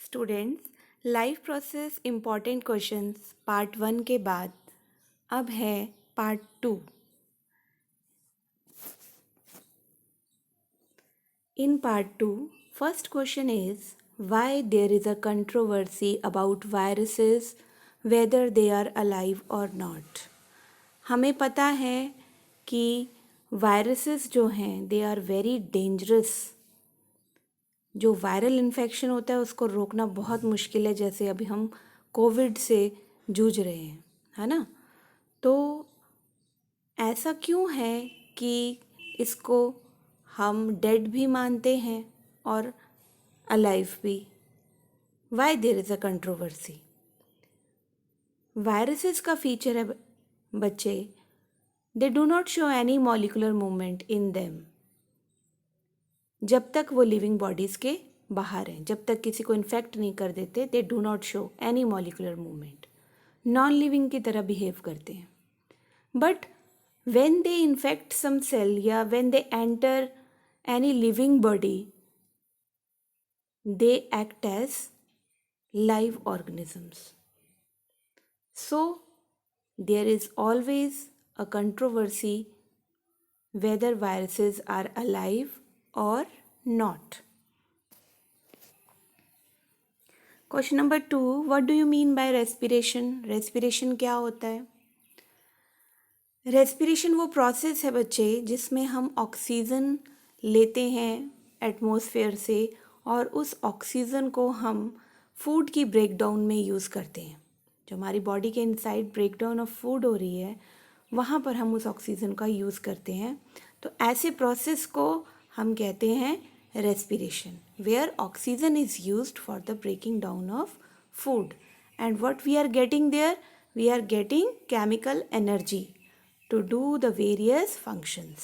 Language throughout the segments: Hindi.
Students, life process important questions part 1 के बाद अब है part 2। In part 2 first question is why there is a controversy about viruses whether they are alive or not. हमें पता है कि वायरसेस जो हैं दे आर वेरी डेंजरस। जो वायरल इन्फेक्शन होता है उसको रोकना बहुत मुश्किल है, जैसे अभी हम कोविड से जूझ रहे हैं, है ना। तो ऐसा क्यों है कि इसको हम डेड भी मानते हैं और अलाइव भी? Why there is a controversy? Viruses का फीचर है बच्चे, they do not show any molecular movement in them. जब तक वो लिविंग बॉडीज़ के बाहर हैं, जब तक किसी को इन्फेक्ट नहीं कर देते, they do not show any molecular movement, non living की तरह बिहेव करते हैं। But when they infect some cell या when they enter any living body, they act as live organisms. So there is always a controversy whether viruses are alive or not. Question number 2, what do you mean by respiration? Respiration क्या होता है? रेस्पिरेशन वो प्रोसेस है बच्चे जिसमें हम ऑक्सीजन लेते हैं एटमॉस्फेयर से और उस ऑक्सीजन को हम फूड की ब्रेकडाउन में यूज़ करते हैं। जो हमारी बॉडी के इनसाइड ब्रेकडाउन ऑफ फूड हो रही है वहाँ पर हम उस ऑक्सीजन का यूज़ करते हैं। तो ऐसे प्रोसेस को हम कहते हैं respiration, where oxygen is used for the breaking down of food and what we are getting there, we are getting chemical energy to do the various functions.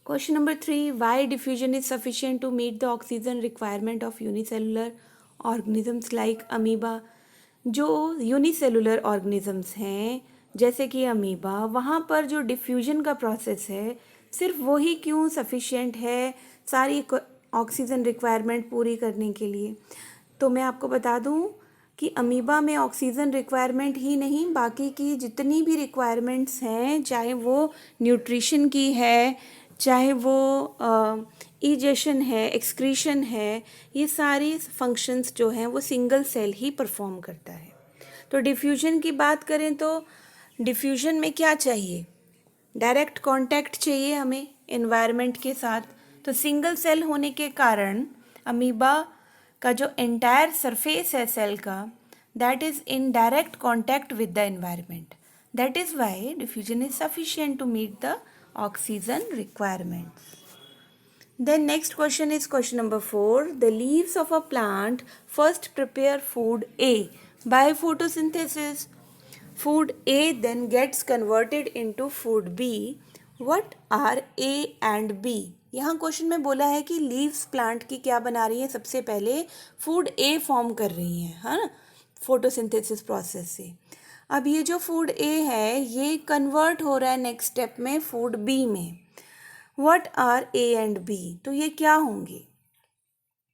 Question number 3, why diffusion is sufficient to meet the oxygen requirement of unicellular organisms like amoeba? जो यूनिसेलुलर ऑर्गेनिजम्स हैं जैसे कि अमीबा, वहाँ पर जो डिफ्यूजन का प्रोसेस है सिर्फ वही क्यों सफिशिएंट है सारी ऑक्सीजन रिक्वायरमेंट पूरी करने के लिए? तो मैं आपको बता दूँ कि अमीबा में ऑक्सीजन रिक्वायरमेंट ही नहीं, बाकी की जितनी भी रिक्वायरमेंट्स हैं, चाहे वो न्यूट्रिशन की है, चाहे वो इजेशन है, एक्सक्रीशन है, ये सारी फंक्शंस जो हैं वो सिंगल सेल ही परफॉर्म करता है। तो डिफ्यूजन की बात करें तो डिफ्यूजन में क्या चाहिए? डायरेक्ट कांटेक्ट चाहिए हमें एनवायरनमेंट के साथ। तो सिंगल सेल होने के कारण अमीबा का जो एंटायर सरफेस है सेल का, that is in direct contact with the environment. That is why diffusion is sufficient to meet the oxygen requirements. Then next question is question number 4. The leaves of a plant first prepare food A by photosynthesis. Food A then gets converted into food B. What are A and B? यहाँ क्वेश्चन में बोला है कि लीव्स प्लांट की क्या बना रही है, सबसे पहले फूड ए फॉर्म कर रही हैं, है ना, फोटोसिंथेसिस प्रोसेस से। अब ये जो फूड ए है ये कन्वर्ट हो रहा है नेक्स्ट स्टेप में फूड बी में। What are A and B? तो ये क्या होंगे?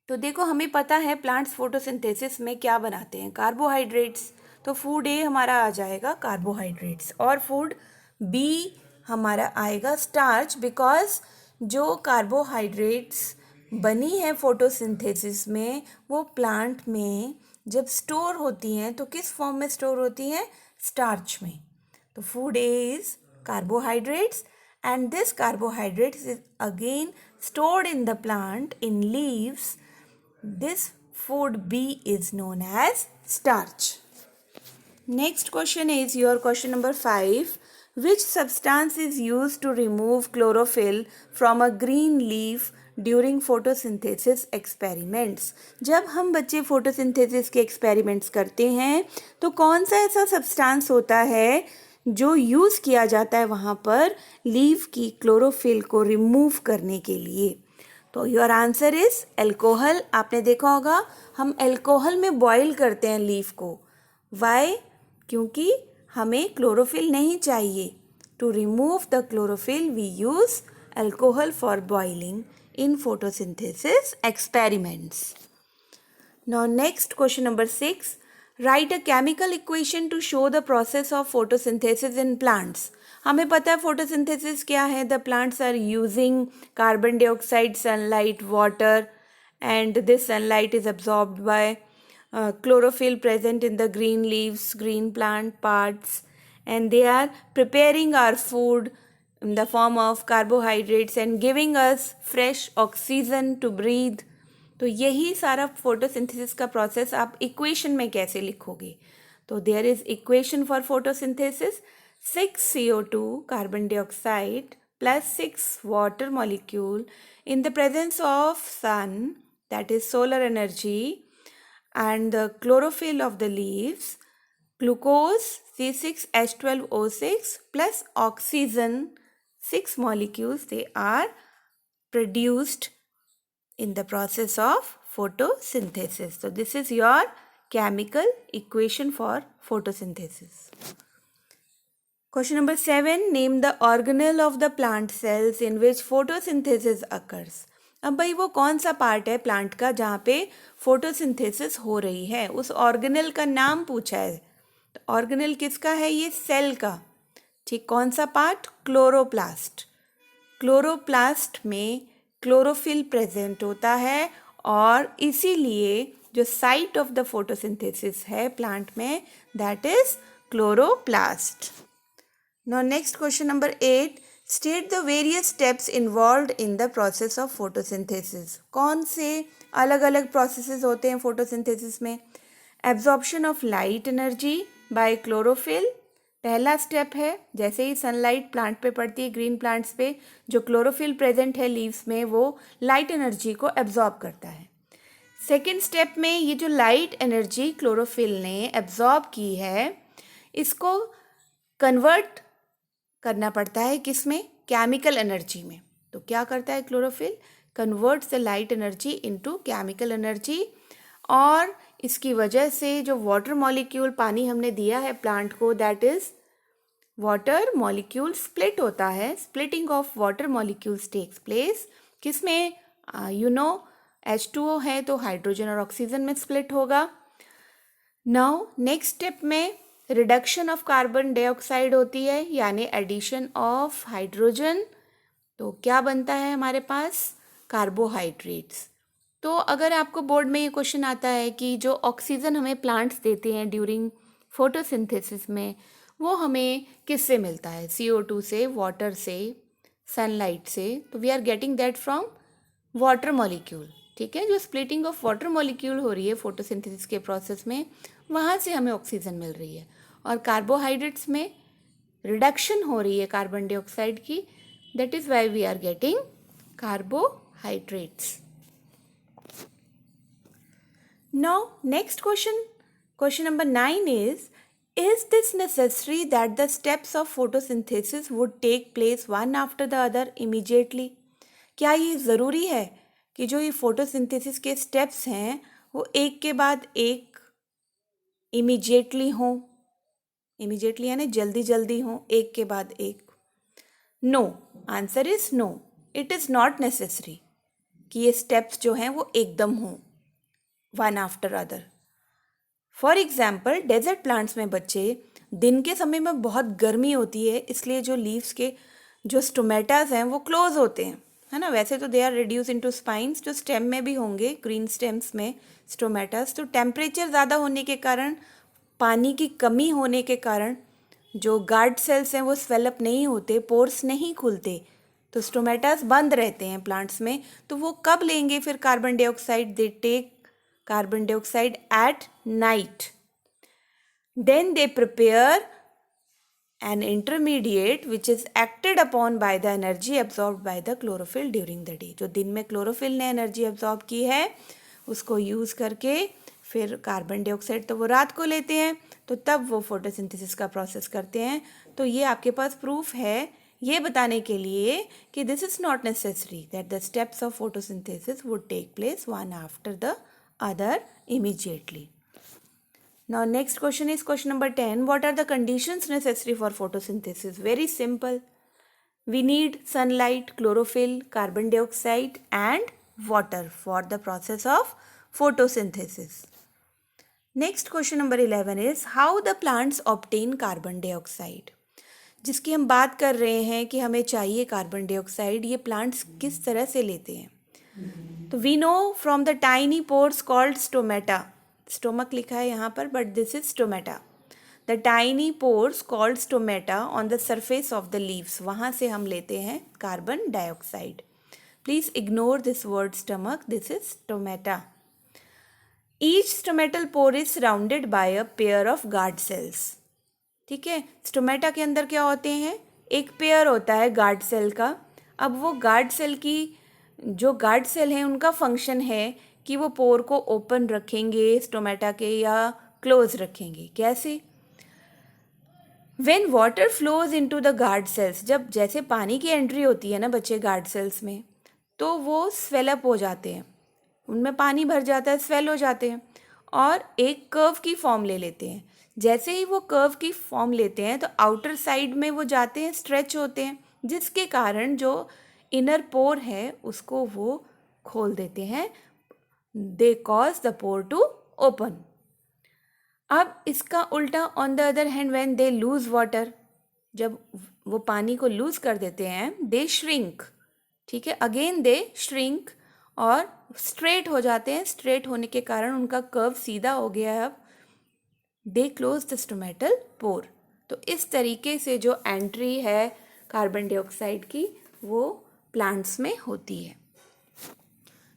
तो देखो हमें पता है प्लांट्स फोटोसिंथेसिस में क्या बनाते हैं, कार्बोहाइड्रेट्स। तो फूड ए हमारा आ जाएगा कार्बोहाइड्रेट्स और फूड बी हमारा आएगा स्टार्च, बिकॉज जो कार्बोहाइड्रेट्स बनी है फोटोसिंथेसिस में वो प्लांट में जब स्टोर होती हैं तो किस फॉर्म में स्टोर होती हैं? स्टार्च में। तो food A is carbohydrates and this carbohydrates is again stored in the plant in leaves. This food B is known as starch. Next question is your question number 5. Which substance is used to remove chlorophyll from a green leaf during photosynthesis experiments? जब हम बच्चे फोटोसिंथेसिस के एक्सपेरिमेंट्स करते हैं तो कौन सा ऐसा सब्सटेंस होता है जो यूज़ किया जाता है वहाँ पर लीफ की क्लोरोफिल को रिमूव करने के लिए? तो योर आंसर इज़ एल्कोहल. आपने देखा होगा हम एल्कोहल में बॉईल करते हैं लीफ को. वाई? क्योंकि हमें क्लोरोफिल नहीं चाहिए. To remove the chlorophyll we use alcohol for boiling in photosynthesis experiments. Now next question number 6. Write a chemical equation to show the process of photosynthesis in plants. हमें पता है photosynthesis क्या है. The plants are using carbon dioxide, sunlight, water, and this sunlight is absorbed by chlorophyll present in the green leaves, green plant parts, and they are preparing our food in the form of carbohydrates and giving us fresh oxygen to breathe. तो यही सारा फोटोसिंथेसिस का प्रोसेस आप इक्वेशन में कैसे लिखोगे. तो there is equation for photosynthesis. 6 CO2 carbon dioxide plus 6 water molecule in the presence of sun, that is solar energy, and the chlorophyll of the leaves, glucose C6H12O6 plus oxygen, 6 molecules, they are produced in the process of photosynthesis. So this is your chemical equation for photosynthesis. Question number 7. Name the organelle of the plant cells in which photosynthesis occurs. अब भाई वो कौन सा पार्ट है प्लांट का जहाँ पे फोटोसिंथेसिस हो रही है, उस ऑर्गेनेल का नाम पूछा है. तो ऑर्गेनेल किसका है? ये सेल का. ठीक, कौन सा पार्ट? क्लोरोप्लास्ट. क्लोरोप्लास्ट में क्लोरोफिल प्रेजेंट होता है और इसीलिए जो साइट ऑफ द फोटोसिंथेसिस है प्लांट में, that is chloroplast. Now next question number 8. State the various steps involved in the process of photosynthesis. कौन से अलग अलग processes होते हैं photosynthesis में? Absorption of light energy by chlorophyll पहला स्टेप है. जैसे ही सनलाइट प्लांट पे पड़ती है, ग्रीन प्लांट्स पे, जो क्लोरोफिल प्रेजेंट है लीव्स में, वो लाइट एनर्जी को एब्जॉर्ब करता है. सेकेंड स्टेप में ये जो लाइट एनर्जी क्लोरोफिल ने एब्जॉर्ब की है, इसको कन्वर्ट करना पड़ता है किस में? केमिकल एनर्जी में. तो क्या करता है chlorophyll? Converts the light energy into chemical energy. और इसकी वजह से जो वाटर मॉलिक्यूल, पानी हमने दिया है प्लांट को, that is water molecule split होता है. Splitting of water molecules takes place किस में? H2O है तो हाइड्रोजन और ऑक्सीजन में स्प्लिट होगा. नाउ नेक्स्ट स्टेप में रिडक्शन ऑफ कार्बन डाइऑक्साइड होती है, यानी एडिशन ऑफ हाइड्रोजन. तो क्या बनता है हमारे पास? कार्बोहाइड्रेट्स. तो अगर आपको बोर्ड में ये क्वेश्चन आता है कि जो ऑक्सीजन हमें प्लांट्स देते हैं ड्यूरिंग फोटोसिंथेसिस में, वो हमें किससे मिलता है? CO2 से, वाटर से, सनलाइट से. तो we are getting that from water molecule. ठीक है, जो स्प्लिटिंग ऑफ वाटर मॉलिक्यूल हो रही है फोटोसिंथेसिस के प्रोसेस में, वहाँ से हमें ऑक्सीजन मिल रही है. और कार्बोहाइड्रेट्स में रिडक्शन हो रही है कार्बन डाइऑक्साइड की, that is why we are getting carbohydrates. Now next question number 9 is this necessary that the steps of photosynthesis would take place one after the other immediately? क्या ये ज़रूरी है कि जो ये फोटोसिंथेसिस के स्टेप्स हैं वो एक के बाद एक इमीडिएटली हों? इमीडिएटली यानी जल्दी जल्दी हों, एक के बाद एक. No, answer is no. It is not necessary कि ये स्टेप्स जो हैं वो एकदम हों, one after other. For example, desert plants में बच्चे, दिन के समय में बहुत गर्मी होती है, इसलिए जो लीव्स के जो स्टोमेटास हैं वो क्लोज होते हैं, है ना. वैसे तो they are reduce into spines, जो स्टेम में भी होंगे, ग्रीन स्टेम्स में स्टोमेटास. तो टेम्परेचर ज़्यादा होने के कारण, पानी की कमी होने के कारण जो गार्ड सेल्स हैं वो स्वेलअप नहीं होते, पोर्स नहीं खुलते, तो स्टोमेटास बंद रहते हैं प्लांट्स में. तो वो कब लेंगे फिर carbon dioxide? They take carbon dioxide at night. Then they prepare an intermediate which is acted upon by the energy absorbed by the chlorophyll during the day. जो दिन में क्लोरोफिल ने एनर्जी एब्जॉर्ब की है, उसको यूज़ करके फिर कार्बन डाइऑक्साइड तो वो रात को लेते हैं, तो तब वो फोटोसिंथेसिस का प्रोसेस करते हैं. तो ये आपके पास प्रूफ है ये बताने के लिए कि this is not necessary that the steps of photosynthesis would take place one after the other immediately. Now next question number 10. What are the conditions necessary for photosynthesis? Very simple. We need sunlight, chlorophyll, carbon dioxide and water for the process of photosynthesis. Next question number 11 is how the plants obtain carbon dioxide. जिसकी हम बात कर रहे हैं कि हमें चाहिए कार्बन डाइऑक्साइड, ये प्लांट्स किस तरह से लेते हैं. तो we know from the tiny pores called stomata. Stomach लिखा है यहाँ पर but this is stomata. The tiny pores called stomata on the surface of the leaves, वहाँ से हम लेते हैं carbon dioxide. Please ignore this word stomach, this is stomata. Each stomatal pore is surrounded by a pair of guard cells. ठीक है, स्टोमेटा के अंदर क्या होते हैं, एक पेयर होता है गार्ड सेल का. अब वो गार्ड सेल की जो गार्ड सेल हैं उनका फंक्शन है कि वो पोर को ओपन रखेंगे स्टोमेटा के या क्लोज रखेंगे. कैसे? When water flows into the guard cells, जब जैसे पानी की एंट्री होती है ना बच्चे गार्ड सेल्स में, तो वो स्वेलअप हो जाते हैं, उनमें पानी भर जाता है, स्वेल हो जाते हैं और एक कर्व की फॉर्म ले लेते हैं. जैसे ही वो कर्व की फॉर्म लेते हैं तो आउटर साइड में वो जाते हैं, स्ट्रेच होते हैं, जिसके कारण जो इनर पोर है उसको वो खोल देते हैं. They cause the pore to open. अब इसका उल्टा on the other hand when they lose water, जब वो पानी को लूज कर देते हैं दे श्रिंक. ठीक है, अगेन दे श्रिंक और स्ट्रेट हो जाते हैं. स्ट्रेट होने के कारण उनका कर्व सीधा हो गया है. अब they close the stomatal pore. तो इस तरीके से जो एंट्री है कार्बन डाइऑक्साइड की वो प्लांट्स में होती है.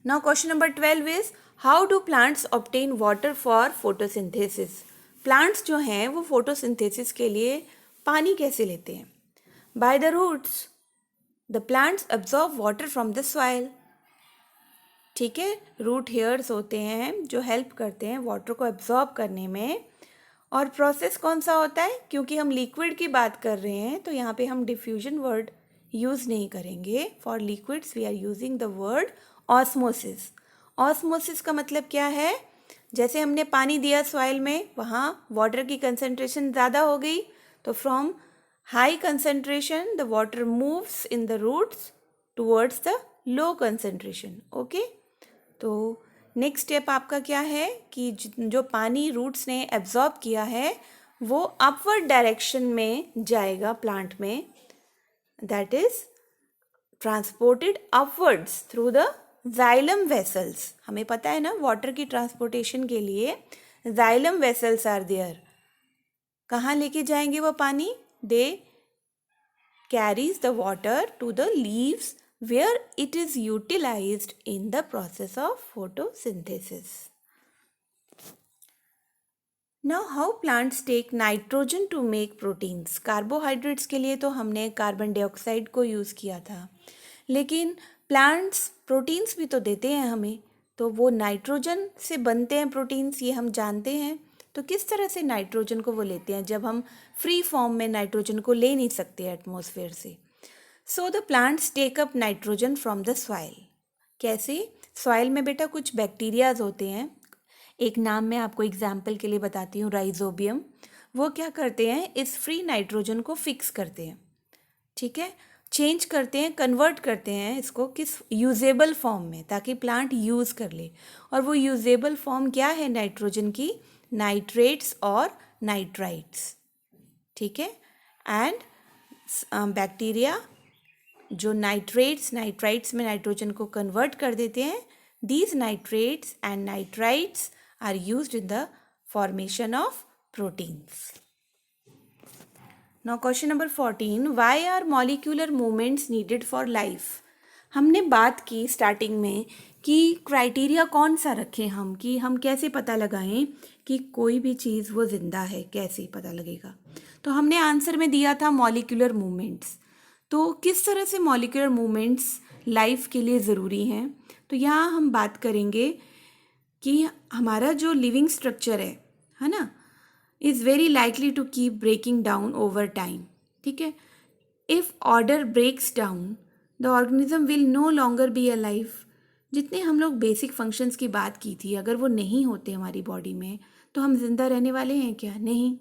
Now question number 12 is how do plants obtain water for photosynthesis. Plants जो हैं वो फोटोसिंथेसिस के लिए पानी कैसे लेते हैं? By the roots. The plants absorb water from the soil. ठीक है, रूट हेयर्स होते हैं जो हेल्प करते हैं वाटर को एब्जॉर्ब करने में. और प्रोसेस कौन सा होता है? क्योंकि हम लिक्विड की बात कर रहे हैं तो यहाँ पे हम डिफ्यूजन वर्ड यूज़ नहीं करेंगे. For liquids we are using the word osmosis. Osmosis का मतलब क्या है? जैसे हमने पानी दिया सॉइल में, वहाँ वाटर की कंसंट्रेशन ज़्यादा हो गई तो from high concentration the water moves in the roots towards the low concentration. Okay, तो नेक्स्ट स्टेप आपका क्या है कि जो पानी रूट्स ने एब्जॉर्ब किया है वो अपवर्ड डायरेक्शन में जाएगा प्लांट में. That is transported upwards through the xylem vessels. हमें पता है ना वाटर की ट्रांसपोर्टेशन के लिए जाइलम वेसल्स आर देयर. कहाँ लेके जाएंगे वो पानी? They carries the water to the leaves where it is utilized in the process of photosynthesis. Now how plants take nitrogen to make proteins. Carbohydrates के लिए तो हमने कार्बन डाइऑक्साइड को यूज़ किया था, लेकिन प्लांट्स प्रोटीन्स भी तो देते हैं हमें, तो वो नाइट्रोजन से बनते हैं प्रोटीन्स, ये हम जानते हैं. तो किस तरह से नाइट्रोजन को वो लेते हैं जब हम फ्री फॉर्म में नाइट्रोजन को ले नहीं सकते एटमॉस्फेयर से? So the plants take up nitrogen from the soil. कैसे? सॉइल में बेटा कुछ बैक्टीरियाज होते हैं. एक नाम मैं आपको एग्जाम्पल के लिए बताती हूँ, राइजोबियम. वो क्या करते हैं, इस फ्री नाइट्रोजन को फिक्स करते हैं. ठीक है, चेंज करते हैं, कन्वर्ट करते हैं इसको किस यूजेबल फॉर्म में, ताकि प्लांट यूज़ कर ले. और वो यूजेबल फॉर्म क्या है नाइट्रोजन की? नाइट्रेट्स और नाइट्राइट्स. ठीक है, एंड बैक्टीरिया जो नाइट्राइट्स में नाइट्रोजन को कन्वर्ट कर देते हैं. These nitrates and nitrites are used in the formation of proteins. Now question number 14, why are molecular movements needed for life. हमने बात की स्टार्टिंग में कि क्राइटेरिया कौन सा रखें हम, कि हम कैसे पता लगाएं कि कोई भी चीज़ वो जिंदा है, कैसे पता लगेगा. तो हमने आंसर में दिया था मॉलिक्यूलर मूवमेंट्स. तो किस तरह से मॉलिक्यूलर मूवमेंट्स लाइफ के लिए ज़रूरी हैं? तो यहाँ हम बात करेंगे कि हमारा जो लिविंग स्ट्रक्चर है ना, is very likely to keep breaking down over time. ठीक है, if order breaks down the organism will no longer be alive. जितने हम लोग बेसिक फंक्शंस की बात की थी, अगर वो नहीं होते हमारी बॉडी में तो हम जिंदा रहने वाले हैं क्या? नहीं.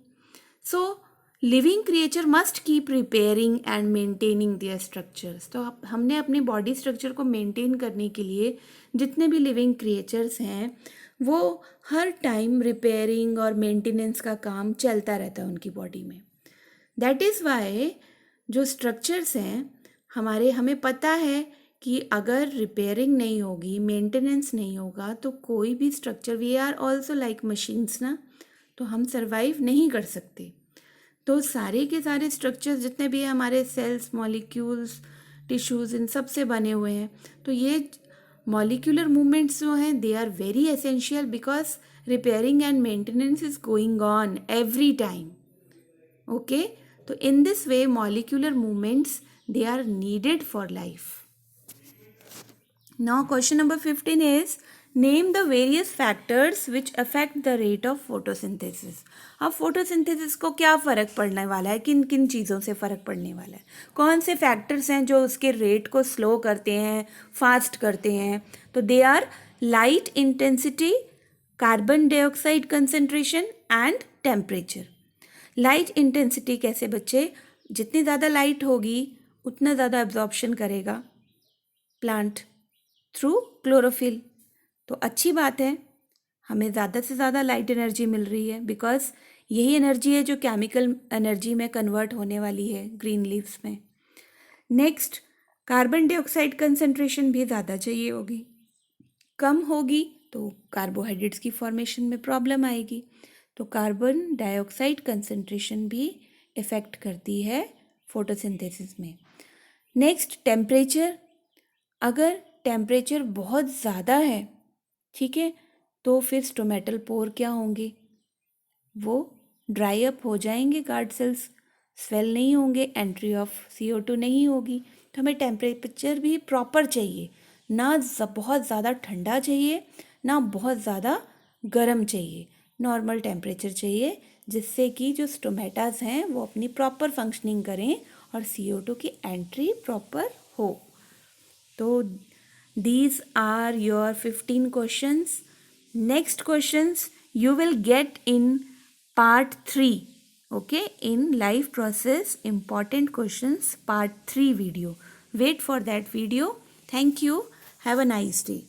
So living creature must keep repairing and maintaining their structures. तो हमने अपनी बॉडी स्ट्रक्चर को मेंटेन करने के लिए जितने भी लिविंग क्रिएचर्स हैं वो हर टाइम रिपेयरिंग और मेंटेनेंस का काम चलता रहता है उनकी बॉडी में। दैट इज़ वाई जो स्ट्रक्चर्स हैं हमें पता है कि अगर रिपेयरिंग नहीं होगी, मेंटेनेंस नहीं होगा, तो कोई भी structure, we are also like machines ना, तो हम सर्वाइव नहीं कर सकते। तो सारे के सारे स्ट्रक्चर्स जितने भी हमारे सेल्स, मॉलिक्यूल्स, टिश्यूज़, इन सब से बने हुए हैं, तो ये मॉलिक्यूलर मूवमेंट्स जो हैं they are very essential because repairing and maintenance is going on every time. Okay, तो in this way molecular movements they are needed for life. Now question number 15 is name the various factors which affect the rate of photosynthesis. अब photosynthesis को क्या फ़र्क पड़ने वाला है, किन किन चीज़ों से फ़र्क पड़ने वाला है, कौन से फैक्टर्स हैं जो उसके रेट को स्लो करते हैं, फास्ट करते हैं? तो they are light intensity, carbon dioxide concentration and temperature. Light intensity कैसे बच्चे? जितनी ज़्यादा लाइट होगी उतना ज़्यादा एब्जॉर्प्शन करेगा प्लांट थ्रू क्लोरोफिल। तो अच्छी बात है, हमें ज़्यादा से ज़्यादा लाइट एनर्जी मिल रही है बिकॉज यही एनर्जी है जो केमिकल एनर्जी में कन्वर्ट होने वाली है ग्रीन लीव्स में। नेक्स्ट, कार्बन डाइऑक्साइड कंसंट्रेशन भी ज़्यादा चाहिए होगी, कम होगी तो कार्बोहाइड्रेट्स की फॉर्मेशन में प्रॉब्लम आएगी। तो कार्बन डाइऑक्साइड कंसंट्रेशन भी इफ़ेक्ट करती है फोटोसिंथेसिस में। Next, temperature. अगर टेम्परेचर बहुत ज़्यादा है, ठीक है, तो फिर स्टोमेटल पोर क्या होंगे? वो ड्राई अप हो जाएंगे, गार्ड सेल्स स्वेल नहीं होंगे, एंट्री ऑफ CO2 नहीं होगी। तो हमें टेम्परेचर भी प्रॉपर चाहिए, ना बहुत ज़्यादा ठंडा चाहिए ना बहुत ज़्यादा गर्म चाहिए, नॉर्मल टेम्परेचर चाहिए जिससे कि जो स्टोमेटास हैं वो अपनी प्रॉपर फंक्शनिंग करें और CO2 की एंट्री प्रॉपर हो। तो these are your 15 questions. Next questions you will get in part 3. Okay, in life process important questions part 3 video. Wait for that video. Thank you. Have a nice day.